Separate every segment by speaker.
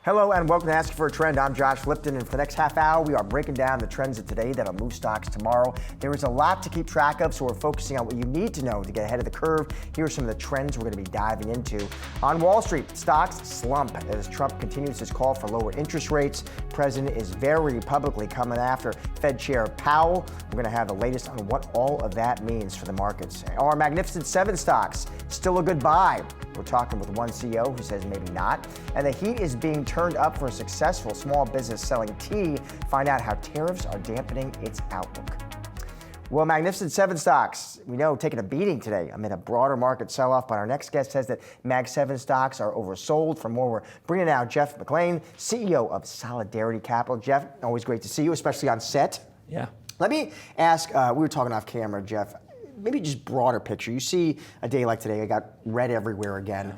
Speaker 1: Hello and welcome to Ask for a Trend. I'm Josh Lipton, and for the next half hour, we are breaking down the trends of today that'll move stocks tomorrow. There is a lot to keep track of, so we're focusing on what you need to know to get ahead of the curve. Here are some of the trends we're going to be diving into. On Wall Street, stocks slump as Trump continues his call for lower interest rates. President is very publicly coming after Fed Chair Powell. We're going to have the latest on what all of that means for the markets. Our Magnificent Seven stocks, still a good buy. We're talking with one CEO who says maybe not. And the heat is being turned up for a successful small business selling tea. Find out how tariffs are dampening its outlook. Well, Magnificent Seven stocks, we know, taking a beating today amid a broader market sell-off, but our next guest says that Mag 7 stocks are oversold. For more, we're bringing out Jeff McClean, CEO of Solidarity Capital. Jeff, always great to see you, especially on set.
Speaker 2: Yeah.
Speaker 1: Let me ask, we were talking off camera, Jeff, maybe just broader picture. You see a day like today, I got red everywhere again. Yeah.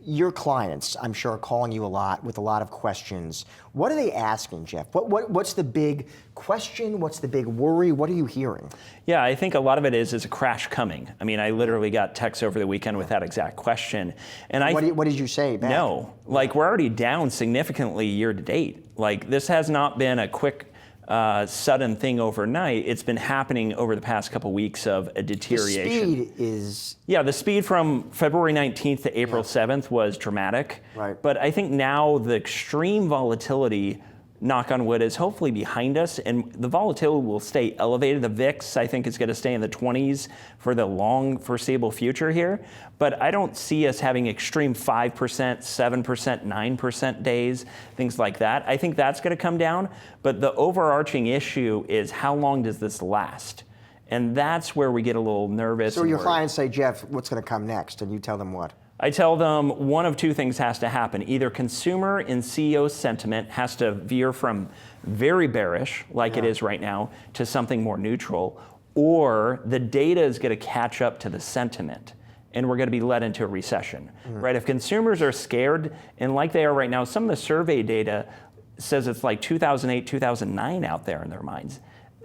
Speaker 1: Your clients, I'm sure, are calling you a lot with a lot of questions. What are they asking, Jeff? What's the big question? What's the big worry? What are you hearing?
Speaker 2: Yeah, I think a lot of it is a crash coming. I mean, I literally got texts over the weekend with that exact question. And
Speaker 1: what did you say back?
Speaker 2: No, like we're already down significantly year to date. Like this has not been a quick sudden thing overnight. It's been happening over the past couple weeks of a deterioration.
Speaker 1: The speed is...
Speaker 2: Yeah, the speed from February 19th to April 7th was dramatic.
Speaker 1: Right.
Speaker 2: But I think now the extreme volatility, knock on wood, is hopefully behind us, and the volatility will stay elevated. The VIX, I think, is going to stay in the 20s for the long foreseeable future here. But I don't see us having extreme 5%, 7%, 9% days, things like that. I think that's going to come down. But the overarching issue is how long does this last? And that's where we get a little nervous.
Speaker 1: So your clients say, Jeff, what's going to come next? And you tell them what?
Speaker 2: I tell them one of two things has to happen. Either consumer and CEO sentiment has to veer from very bearish, like it is right now, to something more neutral, or the data is going to catch up to the sentiment, and we're going to be led into a recession, right? If consumers are scared, and like they are right now, some of the survey data says it's like 2008, 2009 out there in their minds.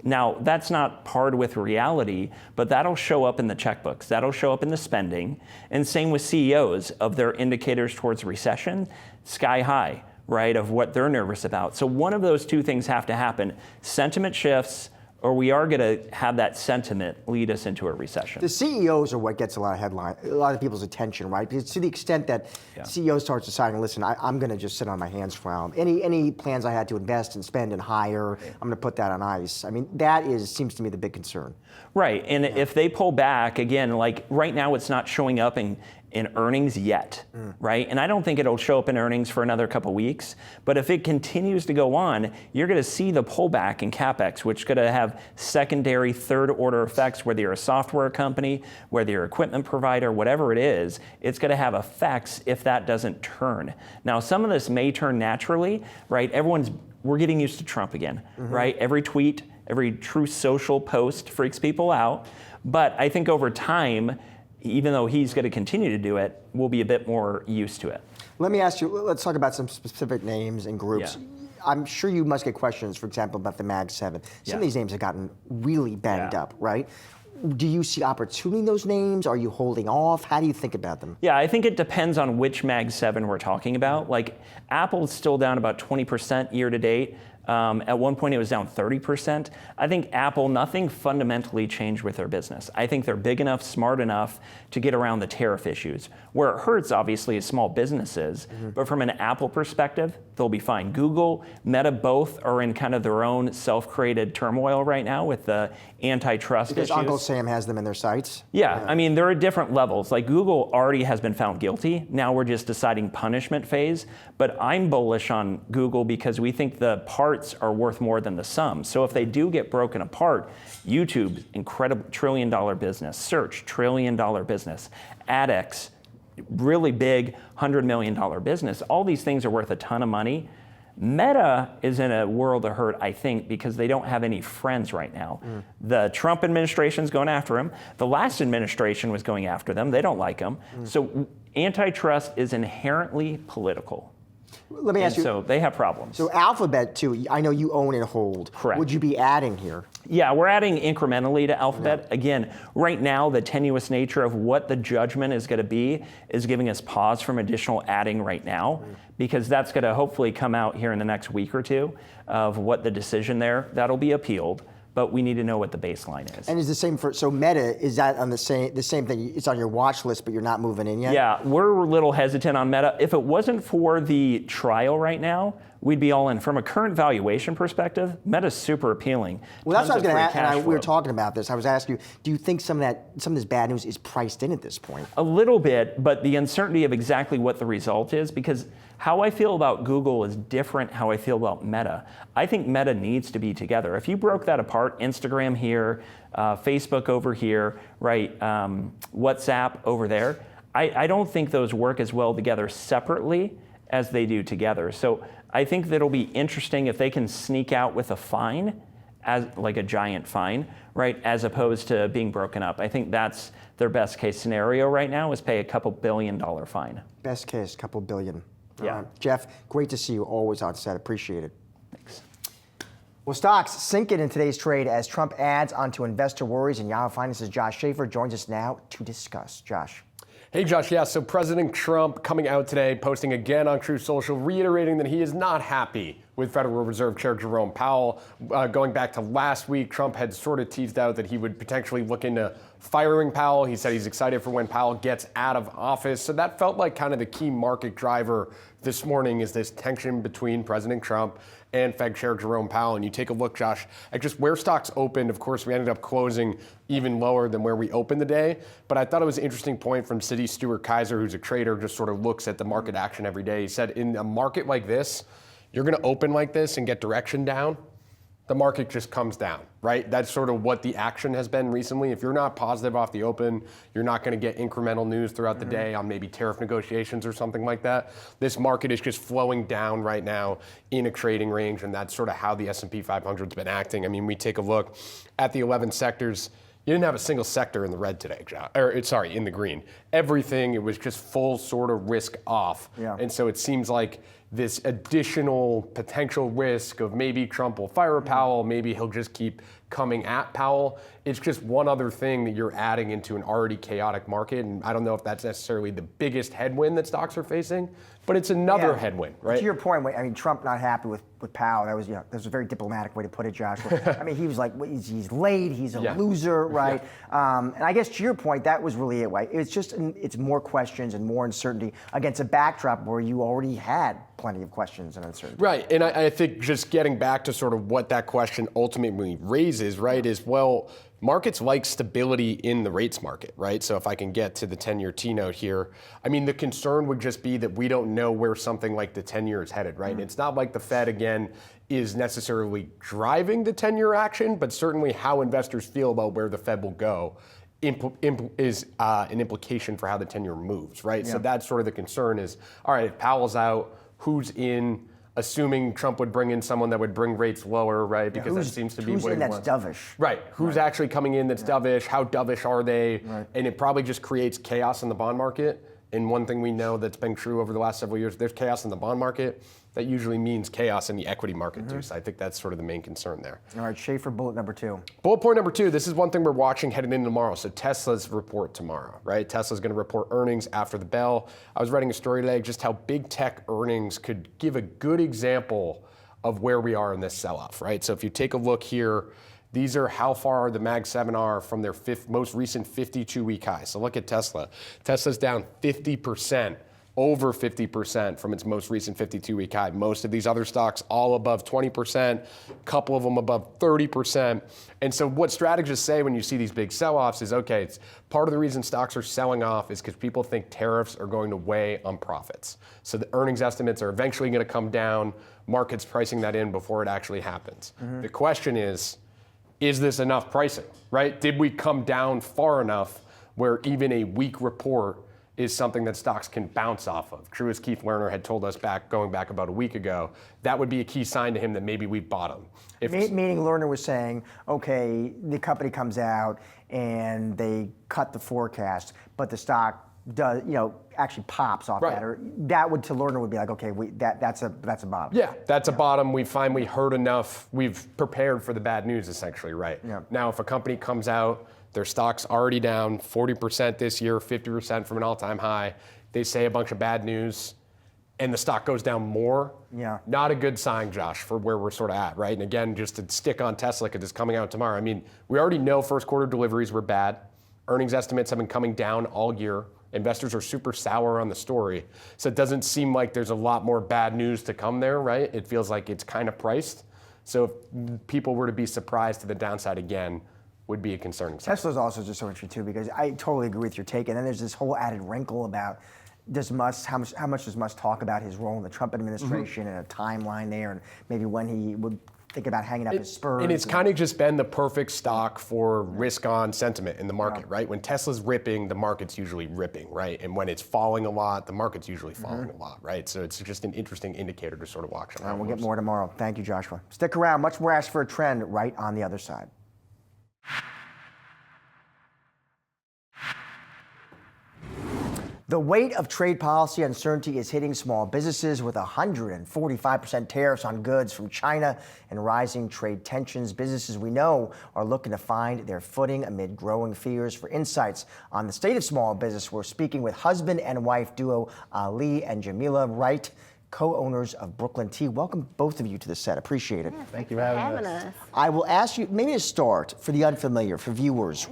Speaker 2: Now, that's not parred with reality, but that'll show up in the checkbooks. That'll show up in the spending. And same with CEOs of their indicators towards recession, sky high, right, of what they're nervous about. So one of those two things have to happen. Sentiment shifts, or we are going to have that sentiment lead us into a recession.
Speaker 1: The CEOs are what gets a lot of people's attention, right? Because to the extent that CEOs start deciding, listen, I'm going to just sit on my hands for a while. Any plans I had to invest and spend and hire, I'm going to put that on ice. I mean, that seems to me the big concern.
Speaker 2: Right, and if they pull back, again, like right now it's not showing up in earnings yet, right? And I don't think it'll show up in earnings for another couple weeks, but if it continues to go on, you're gonna see the pullback in CapEx, which is gonna have secondary, third order effects, whether you're a software company, whether you're an equipment provider, whatever it is, it's gonna have effects if that doesn't turn. Now, some of this may turn naturally, right? We're getting used to Trump again, right? Every tweet, every true social post freaks people out, but I think over time, even though he's going to continue to do it, we'll be a bit more used to it.
Speaker 1: Let me ask you, let's talk about some specific names and groups.
Speaker 2: Yeah.
Speaker 1: I'm sure you must get questions, for example, about the Mag 7. Some of these names have gotten really banged up, right? Do you see opportunity in those names? Are you holding off? How do you think about them?
Speaker 2: Yeah, I think it depends on which Mag 7 we're talking about. Like Apple's still down about 20% year to date. At one point it was down 30%. I think Apple, nothing fundamentally changed with their business. I think they're big enough, smart enough to get around the tariff issues. Where it hurts, obviously, is small businesses, but from an Apple perspective, they'll be fine. Google, Meta, both are in kind of their own self-created turmoil right now with the antitrust issues.
Speaker 1: Because Uncle Sam has them in their sights?
Speaker 2: Yeah, I mean, they're at different levels. Like Google already has been found guilty. Now we're just deciding punishment phase. But I'm bullish on Google because we think the parts are worth more than the sum. So if they do get broken apart, YouTube, incredible $1 trillion business. Search, $1 trillion business. AdX, really big $100 million business. All these things are worth a ton of money. Meta is in a world of hurt, I think, because they don't have any friends right now. The Trump administration's going after him. The last administration was going after them. They don't like them. So antitrust is inherently political.
Speaker 1: Let me ask you.
Speaker 2: So they have problems.
Speaker 1: So Alphabet too, I know you own and hold.
Speaker 2: Correct.
Speaker 1: Would you be adding here?
Speaker 2: Yeah, we're adding incrementally to Alphabet. Again, right now, the tenuous nature of what the judgment is going to be is giving us pause from additional adding right now, because that's going to hopefully come out here in the next week or two of what the decision there. That'll be appealed, but we need to know what the baseline is.
Speaker 1: And is the same so Meta, is that on the same thing? It's on your watch list, but you're not moving in yet?
Speaker 2: Yeah, we're a little hesitant on Meta. If it wasn't for the trial right now, we'd be all in. From a current valuation perspective, Meta's super appealing.
Speaker 1: Well, that's what I was going to ask, and we were
Speaker 2: flow.
Speaker 1: talking about this. I was asking you, do you think some of this bad news is priced in at this point?
Speaker 2: A little bit, but the uncertainty of exactly what the result is, because how I feel about Google is different how I feel about Meta. I think Meta needs to be together. If you broke that apart, Instagram here, Facebook over here, right, WhatsApp over there, I don't think those work as well together separately as they do together. So I think that it'll be interesting if they can sneak out with a fine, as like a giant fine, right, as opposed to being broken up. I think that's their best case scenario right now, is pay a couple $1 billion fine.
Speaker 1: Best case, couple billion.
Speaker 2: Yeah.
Speaker 1: Jeff, great to see you always on set. Appreciate it.
Speaker 2: Thanks.
Speaker 1: Well, stocks sinking in today's trade as Trump adds onto investor worries, and Yahoo Finance's Josh Schaefer joins us now to discuss. Josh.
Speaker 3: Hey, Josh. Yeah, so President Trump coming out today, posting again on Truth Social, reiterating that he is not happy with Federal Reserve Chair Jerome Powell. Going back to last week, Trump had sort of teased out that he would potentially look into firing Powell. He said he's excited for when Powell gets out of office. So that felt like kind of the key market driver this morning, is this tension between President Trump and Fed Chair Jerome Powell. And you take a look, Josh, at just where stocks opened. Of course, we ended up closing even lower than where we opened the day. But I thought it was an interesting point from Citi's Stuart Kaiser, who's a trader, just sort of looks at the market action every day. He said, in a market like this, you're going to open like this and get direction down, the market just comes down, right? That's sort of what the action has been recently. If you're not positive off the open, you're not going to get incremental news throughout the day on maybe tariff negotiations or something like that. This market is just flowing down right now in a trading range, and that's sort of how the S&P 500 has been acting. I mean, we take a look at the 11 sectors. You didn't have a single sector in the red today, in the green. Everything, it was just full sort of risk off.
Speaker 1: Yeah.
Speaker 3: And so it seems like this additional potential risk of maybe Trump will fire Powell, maybe he'll just keep coming at Powell. It's just one other thing that you're adding into an already chaotic market. And I don't know if that's necessarily the biggest headwind that stocks are facing, but it's another headwind, right?
Speaker 1: To your point, I mean, Trump not happy with Powell. That was a very diplomatic way to put it, Josh. I mean, he was like, he's late, he's a loser, right? Yeah. And I guess to your point, that was really it, right? It's more questions and more uncertainty against a backdrop where you already had plenty of questions and uncertainty.
Speaker 3: Right, and I think just getting back to sort of what that question ultimately raises, right, is, well, markets like stability in the rates market, right? So if I can get to the 10-year T-note here, I mean, the concern would just be that we don't know where something like the 10-year is headed, right? Mm-hmm. It's not like the Fed, again, is necessarily driving the 10-year action, but certainly how investors feel about where the Fed will go is an implication for how the 10-year moves, right? Yeah. So that's sort of the concern is, all right, if Powell's out, who's in? Assuming Trump would bring in someone that would bring rates lower, right? Because that seems to be what he wants.
Speaker 1: Who's in that's dovish?
Speaker 3: Right. Who's actually coming in that's dovish? How dovish are they? Right. And it probably just creates chaos in the bond market. And one thing we know that's been true over the last several years, there's chaos in the bond market. That usually means chaos in the equity market too. So I think that's sort of the main concern there.
Speaker 1: All right, Schaefer, bullet number 2.
Speaker 3: Bullet point number 2, this is one thing we're watching heading into tomorrow. So Tesla's report tomorrow, right? Tesla's going to report earnings after the bell. I was writing a story today just how big tech earnings could give a good example of where we are in this sell-off, right? So if you take a look here, these are how far the Mag 7 are from their most recent 52-week high. So look at Tesla. Tesla's down 50%. Over 50% from its most recent 52-week high. Most of these other stocks all above 20%, a couple of them above 30%. And so what strategists say when you see these big sell-offs is, okay, it's part of the reason stocks are selling off is because people think tariffs are going to weigh on profits. So the earnings estimates are eventually going to come down, markets pricing that in before it actually happens. Mm-hmm. The question is this enough pricing, right? Did we come down far enough where even a weak report is something that stocks can bounce off of? True as Keith Lerner had told us going back about a week ago, that would be a key sign to him that maybe we bottomed.
Speaker 1: Meaning Lerner was saying, okay, the company comes out and they cut the forecast, but the stock does, actually pops off that, or that would, to learner would be like, okay, that's a bottom.
Speaker 3: Yeah, that's a bottom. We finally heard enough. We've prepared for the bad news, essentially, right?
Speaker 1: Yeah.
Speaker 3: Now, if a company comes out, their stock's already down 40% this year, 50% from an all-time high, they say a bunch of bad news, and the stock goes down more, not a good sign, Josh, for where we're sort of at, right? And again, just to stick on Tesla, because it's coming out tomorrow. I mean, we already know first quarter deliveries were bad. Earnings estimates have been coming down all year. Investors are super sour on the story. So it doesn't seem like there's a lot more bad news to come there, right? It feels like it's kind of priced. So if people were to be surprised to the downside again, would be a concerning sign.
Speaker 1: Tesla's also just so interesting too, because I totally agree with your take. And then there's this whole added wrinkle about how much does Musk talk about his role in the Trump administration and a timeline there, and maybe when he would think about hanging up his spurs.
Speaker 3: And it's kind of just been the perfect stock for risk-on sentiment in the market, right? When Tesla's ripping, the market's usually ripping, right? And when it's falling a lot, the market's usually falling a lot, right? So it's just an interesting indicator to sort of watch.
Speaker 1: We'll get more tomorrow. Thank you, Joshua. Stick around. Much more Ask for a Trend right on the other side. The weight of trade policy uncertainty is hitting small businesses with 145% tariffs on goods from China and rising trade tensions. Businesses we know are looking to find their footing amid growing fears. For insights on the state of small business, we're speaking with husband and wife duo Ali and Jamila Wright, co-owners of Brooklyn Tea. Welcome both of you to the set. Appreciate it.
Speaker 4: Yeah, thank you for having us.
Speaker 1: I will ask you, maybe to start, for the unfamiliar, for viewers,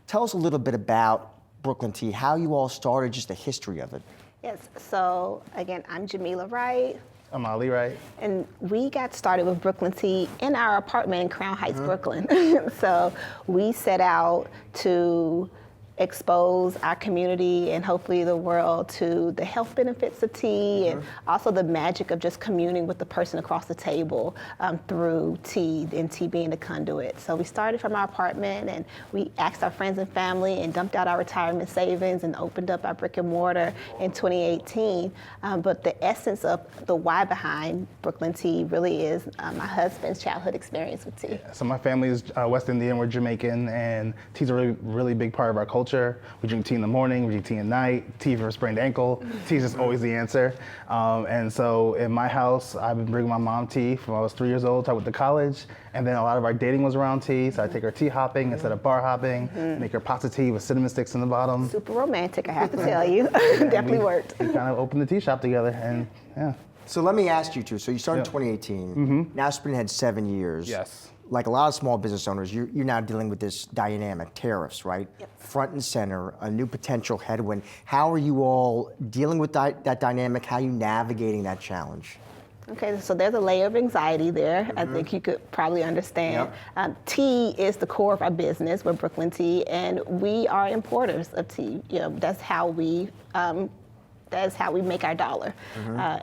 Speaker 1: tell us a little bit about Brooklyn Tea, how you all started, just the history of it.
Speaker 4: Yes, so again, I'm Jamila Wright.
Speaker 5: I'm Ali Wright.
Speaker 4: And we got started with Brooklyn Tea in our apartment in Crown Heights, Brooklyn. So we set out to expose our community and hopefully the world to the health benefits of tea and also the magic of just communing with the person across the table through tea, and tea being the conduit. So we started from our apartment and we asked our friends and family and dumped out our retirement savings and opened up our brick and mortar in 2018. But the essence of the why behind Brooklyn Tea really is my husband's childhood experience with tea.
Speaker 5: Yeah, so my family is West Indian, we're Jamaican, and tea's a really, really big part of our culture. We drink tea in the morning, we drink tea at night, tea for a sprained ankle. Tea is just always the answer. And so in my house, I've been bringing my mom tea from I was 3 years old till I went to college. And then a lot of our dating was around tea, so I take her tea hopping instead of bar hopping, make her pasta tea with cinnamon sticks in the bottom.
Speaker 4: Super romantic, I have to tell you. Definitely worked.
Speaker 5: We kind of opened the tea shop together, and yeah.
Speaker 1: So let me ask you two. So you started in 2018. Now it's been had 7 years.
Speaker 5: Yes.
Speaker 1: Like a lot of small business owners, you're now dealing with this dynamic, tariffs, right?
Speaker 4: Yep.
Speaker 1: Front and center, a new potential headwind. How are you all dealing with that dynamic? How are you navigating that challenge?
Speaker 4: Okay, so there's a layer of anxiety there. I think you could probably understand. Tea is the core of our business. We're Brooklyn Tea, and we are importers of tea. That's how we make our dollar.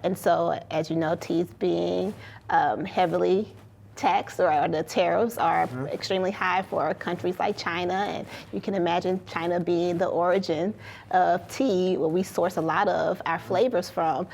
Speaker 4: And so, as you know, tea is being heavily taxed, or the tariffs are extremely high for countries like China, and you can imagine China being the origin of tea, where we source a lot of our flavors from.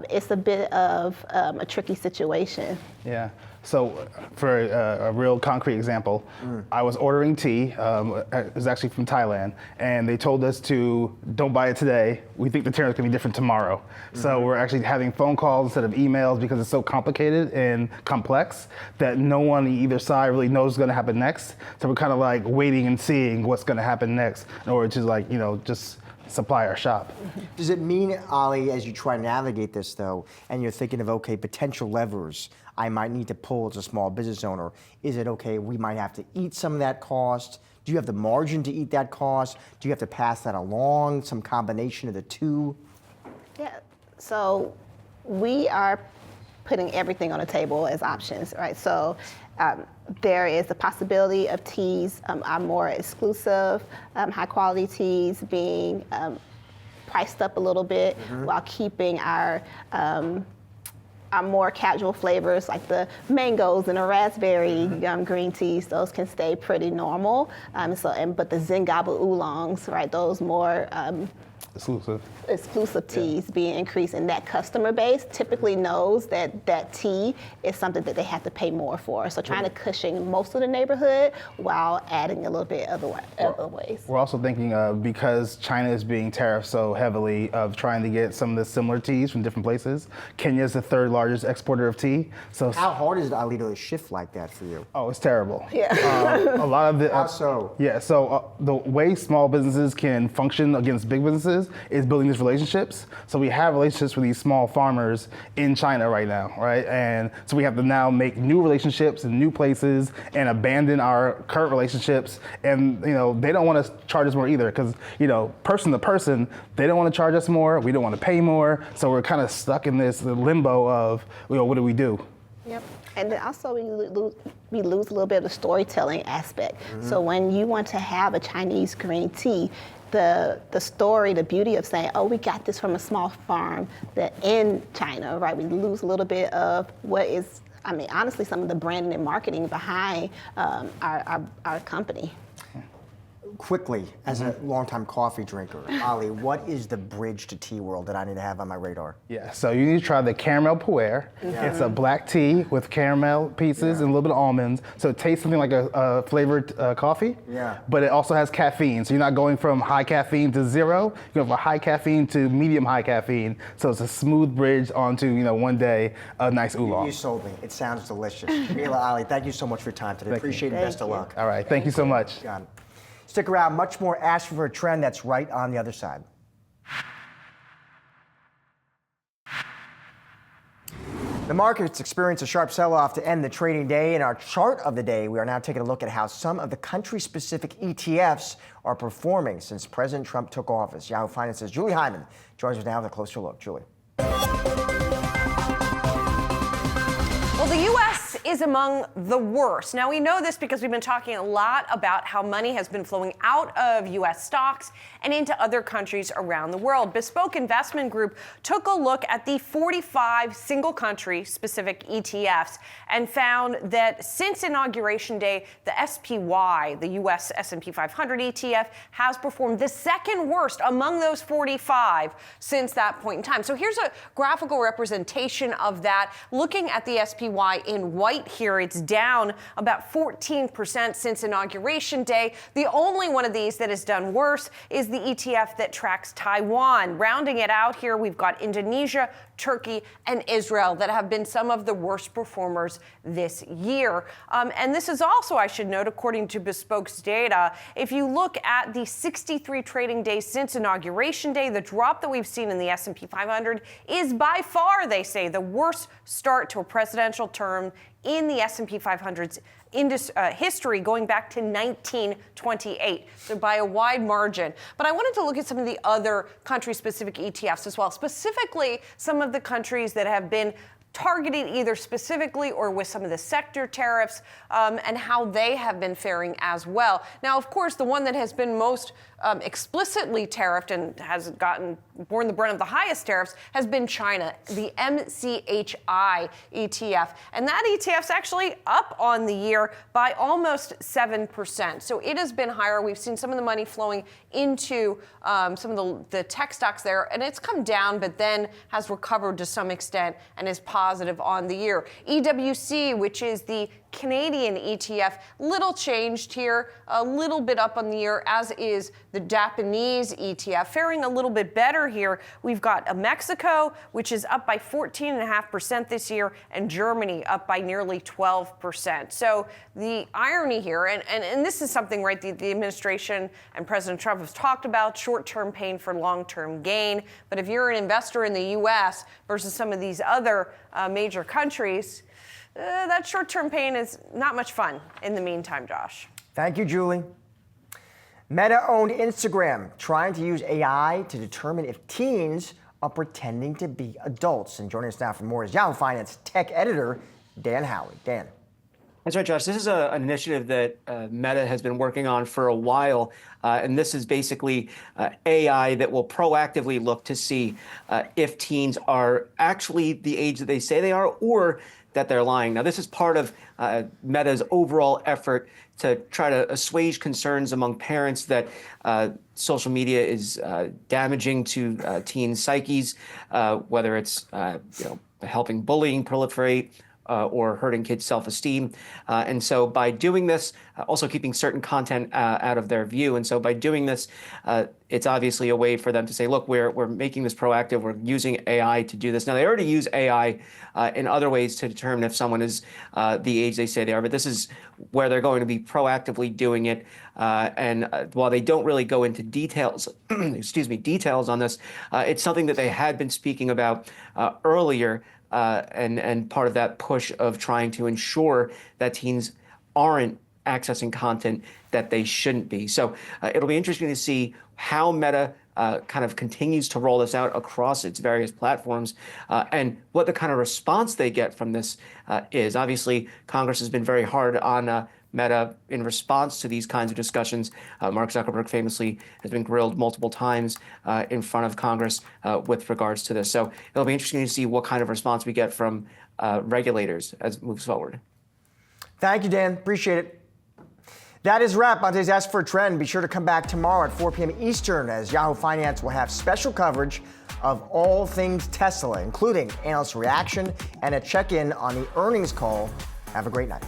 Speaker 4: It's a bit of a tricky situation.
Speaker 5: Yeah. So for a real concrete example, I was ordering tea, it was actually from Thailand, and they told us to don't buy it today. We think the tariff's gonna be different tomorrow. So we're actually having phone calls instead of emails because it's so complicated and complex that no one on either side really knows what's gonna happen next. So we're kind of like waiting and seeing what's gonna happen next in order to just supply our shop.
Speaker 1: Does it mean, Ali, as you try to navigate this though, and you're thinking of, okay, potential levers I might need to pull as a small business owner, is it okay, we might have to eat some of that cost? Do you have the margin to eat that cost? Do you have to pass that along, some combination of the two?
Speaker 4: Yeah, so we are putting everything on the table as options, right? So there is the possibility of teas, our more exclusive, high quality teas being priced up a little bit while keeping our more casual flavors like the mangoes and the raspberry green teas. Those can stay pretty normal. But the Zingaba oolongs, right? Those more exclusive teas being increased, and that customer base typically knows that tea is something that they have to pay more for. So trying to cushion most of the neighborhood while adding a little bit other ways.
Speaker 5: We're also thinking because China is being tariffed so heavily of trying to get some of the similar teas from different places. Kenya is the third largest exporter of tea. So
Speaker 1: how hard is it, Ali, to shift like that for you?
Speaker 5: Oh, it's terrible.
Speaker 4: Yeah.
Speaker 5: A lot of the
Speaker 1: How so?
Speaker 5: Yeah. So the way small businesses can function against big businesses is building these relationships. So we have relationships with these small farmers in China right now, right? And so we have to now make new relationships in new places and abandon our current relationships. And they don't want to charge us more either, because person to person, they don't want to charge us more. We don't want to pay more. So we're kind of stuck in this limbo of what do we do?
Speaker 4: Yep. And then also we lose a little bit of the storytelling aspect. So when you want to have a Chinese green tea, the story, the beauty of saying, oh, we got this from a small farm in China, right? We lose a little bit of what is, honestly, some of the branding and marketing behind our company.
Speaker 1: Quickly, as a longtime coffee drinker, Ali, what is the bridge to tea world that I need to have on my radar?
Speaker 5: Yeah, so you need to try the caramel pu'er. It's a black tea with caramel pieces and a little bit of almonds. So it tastes something like a flavored coffee.
Speaker 1: Yeah.
Speaker 5: But it also has caffeine. So you're not going from high caffeine to zero. You go from high caffeine to medium high caffeine. So it's a smooth bridge onto, one day, a nice oolong.
Speaker 1: You sold me. It sounds delicious. Jamila, Ali, thank you so much for your time today. Appreciate it. Best of luck.
Speaker 5: All right, thank you so much.
Speaker 1: Got it. Stick around, much more Ask for a Trend that's right on the other side. The markets experienced a sharp sell-off to end the trading day. In our chart of the day, we are now taking a look at how some of the country-specific ETFs are performing since President Trump took office. Yahoo Finance's Julie Hyman joins us now with a closer look. Julie.
Speaker 6: Well, the U.S. is among the worst. Now, we know this because we've been talking a lot about how money has been flowing out of U.S. stocks and into other countries around the world. Bespoke Investment Group took a look at the 45 single country specific ETFs and found that since Inauguration Day, the SPY, the U.S. S&P 500 ETF, has performed the second worst among those 45 since that point in time. So here's a graphical representation of that. Looking at the SPY in white here, it's down about 14% since Inauguration Day. The only one of these that has done worse is the ETF that tracks Taiwan. Rounding it out here, we've got Indonesia, Turkey, and Israel that have been some of the worst performers this year. And this is also, I should note, according to Bespoke's data, if you look at the 63 trading days since Inauguration Day, the drop that we've seen in the S&P 500 is by far, they say, the worst start to a presidential term in the S&P 500's history going back to 1928, so by a wide margin. But I wanted to look at some of the other country-specific ETFs as well, specifically some of the countries that have been targeted either specifically or with some of the sector tariffs and how they have been faring as well. Now, of course, the one that has been most explicitly tariffed and has borne the brunt of the highest tariffs has been China, the MCHI ETF. And that ETF's actually up on the year by almost 7%. So it has been higher. We've seen some of the money flowing into some of the tech stocks there, and it's come down, but then has recovered to some extent and is positive on the year. EWC, which is the Canadian ETF, little changed here, a little bit up on the year, as is the Japanese ETF. Faring a little bit better here, we've got Mexico, which is up by 14.5% this year, and Germany up by nearly 12%. So the irony here, and this is something, right, the administration and President Trump have talked about, short-term pain for long-term gain. But if you're an investor in the U.S. versus some of these other major countries, that short-term pain is not much fun in the meantime, Josh.
Speaker 1: Thank you, Julie. Meta owned Instagram, trying to use AI to determine if teens are pretending to be adults. And joining us now for more is Yahoo Finance tech editor, Dan Howie. Dan.
Speaker 7: That's right, Josh. This is an initiative that Meta has been working on for a while, and this is basically AI that will proactively look to see if teens are actually the age that they say they are, or that they're lying. Now, this is part of Meta's overall effort to try to assuage concerns among parents that social media is damaging to teen psyches, whether it's helping bullying proliferate or hurting kids' self-esteem. And so by doing this, also keeping certain content out of their view. And so by doing this, it's obviously a way for them to say, look, we're making this proactive. We're using AI to do this. Now, they already use AI in other ways to determine if someone is the age they say they are, but this is where they're going to be proactively doing it. And while they don't really go into details, details on this, it's something that they had been speaking about earlier. And part of that push of trying to ensure that teens aren't accessing content that they shouldn't be. So it'll be interesting to see how Meta kind of continues to roll this out across its various platforms and what the kind of response they get from this is. Obviously, Congress has been very hard on Meta in response to these kinds of discussions. Mark Zuckerberg famously has been grilled multiple times in front of Congress with regards to this. So it'll be interesting to see what kind of response we get from regulators as it moves forward.
Speaker 1: Thank you, Dan. Appreciate it. That is a wrap on today's Ask for a Trend. Be sure to come back tomorrow at 4 p.m. Eastern as Yahoo Finance will have special coverage of all things Tesla, including analyst reaction and a check-in on the earnings call. Have a great night.